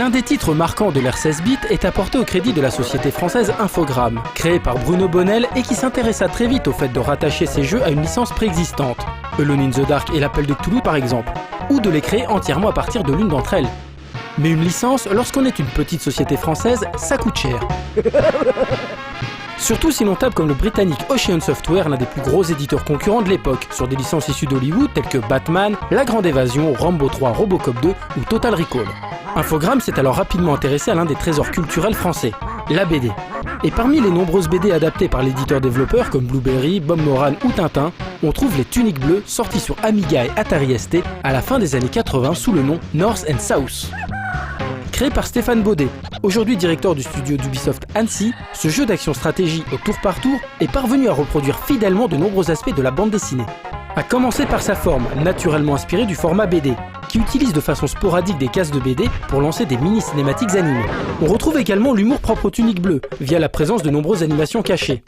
L'un des titres marquants de l'ère 16 bits est apporté au crédit de la société française Infogrames, créée par Bruno Bonnel et qui s'intéressa très vite au fait de rattacher ses jeux à une licence préexistante, Alone in the Dark et l'Appel de Cthulhu par exemple, ou de les créer entièrement à partir de l'une d'entre elles. Mais une licence, lorsqu'on est une petite société française, ça coûte cher. Surtout si l'on tape comme le britannique Ocean Software, l'un des plus gros éditeurs concurrents de l'époque, sur des licences issues d'Hollywood telles que Batman, La Grande Évasion, Rambo 3, Robocop 2 ou Total Recall. Infogrames s'est alors rapidement intéressé à l'un des trésors culturels français, la BD. Et parmi les nombreuses BD adaptées par l'éditeur-développeur comme Blueberry, Bob Moran ou Tintin, on trouve les Tuniques Bleues sorties sur Amiga et Atari ST à la fin des années 80 sous le nom North and South. Créé par Stéphane Baudet, aujourd'hui directeur du studio d'Ubisoft Annecy, ce jeu d'action-stratégie au tour par tour est parvenu à reproduire fidèlement de nombreux aspects de la bande dessinée. À commencer par sa forme, naturellement inspirée du format BD, qui utilise de façon sporadique des cases de BD pour lancer des mini-cinématiques animées. On retrouve également l'humour propre aux Tuniques Bleues, via la présence de nombreuses animations cachées.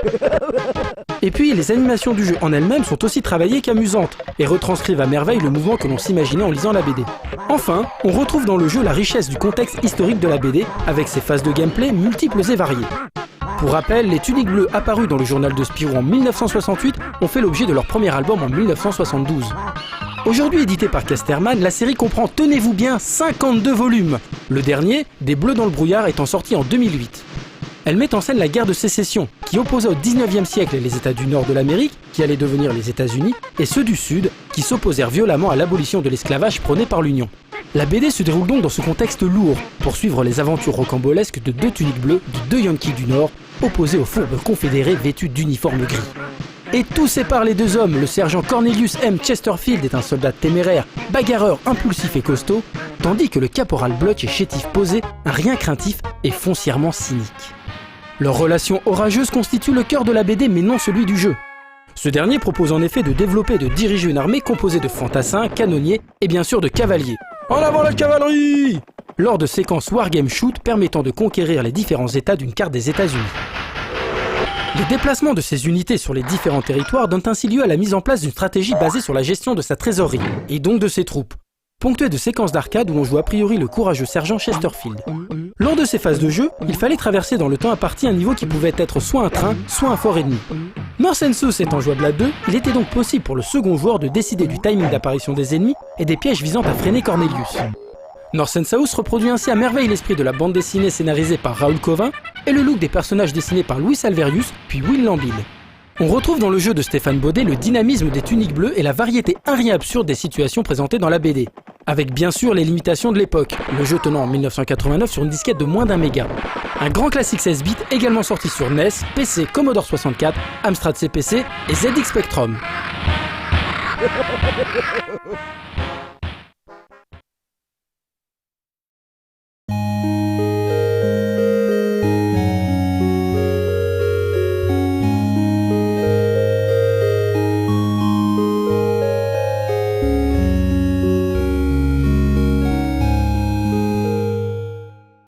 Et puis, les animations du jeu en elles-mêmes sont aussi travaillées qu'amusantes, et retranscrivent à merveille le mouvement que l'on s'imaginait en lisant la BD. Enfin, on retrouve dans le jeu la richesse du contexte historique de la BD, avec ses phases de gameplay multiples et variées. Pour rappel, les Tuniques Bleues apparus dans le journal de Spirou en 1968 ont fait l'objet de leur premier album en 1972. Aujourd'hui édité par Casterman, la série comprend, tenez-vous bien, 52 volumes. Le dernier, Des Bleus dans le brouillard, étant sorti en 2008. Elle met en scène la guerre de sécession, qui opposa au 19e siècle les États du Nord de l'Amérique, qui allaient devenir les États-Unis, et ceux du Sud, qui s'opposèrent violemment à l'abolition de l'esclavage prôné par l'Union. La BD se déroule donc dans ce contexte lourd, pour suivre les aventures rocambolesques de deux Tuniques Bleues, de deux Yankees du Nord, opposés aux fourbes confédérés vêtus d'uniformes gris. Et tout sépare les deux hommes, le sergent Cornelius M. Chesterfield est un soldat téméraire, bagarreur, impulsif et costaud, tandis que le caporal Blutch est chétif posé, un rien craintif et foncièrement cynique. Leur relation orageuse constitue le cœur de la BD mais non celui du jeu. Ce dernier propose en effet de développer et de diriger une armée composée de fantassins, canonniers et bien sûr de cavaliers. En avant la cavalerie! Lors de séquences Wargame Shoot permettant de conquérir les différents états d'une carte des États-Unis. Les déplacements de ces unités sur les différents territoires donnent ainsi lieu à la mise en place d'une stratégie basée sur la gestion de sa trésorerie, et donc de ses troupes, ponctuée de séquences d'arcade où on joue a priori le courageux sergent Chesterfield. Lors de ces phases de jeu, il fallait traverser dans le temps imparti un niveau qui pouvait être soit un train, soit un fort ennemi. North and South étant jouable à 2, il était donc possible pour le second joueur de décider du timing d'apparition des ennemis et des pièges visant à freiner Cornelius. North and South reproduit ainsi à merveille l'esprit de la bande dessinée scénarisée par Raoul Covin et le look des personnages dessinés par Louis Alverius puis Will Lambil. On retrouve dans le jeu de Stéphane Baudet le dynamisme des Tuniques Bleues et la variété un rien absurde des situations présentées dans la BD. Avec bien sûr les limitations de l'époque, le jeu tenant en 1989 sur une disquette de moins d'1 méga. Un grand classique 16 bits également sorti sur NES, PC, Commodore 64, Amstrad CPC et ZX Spectrum.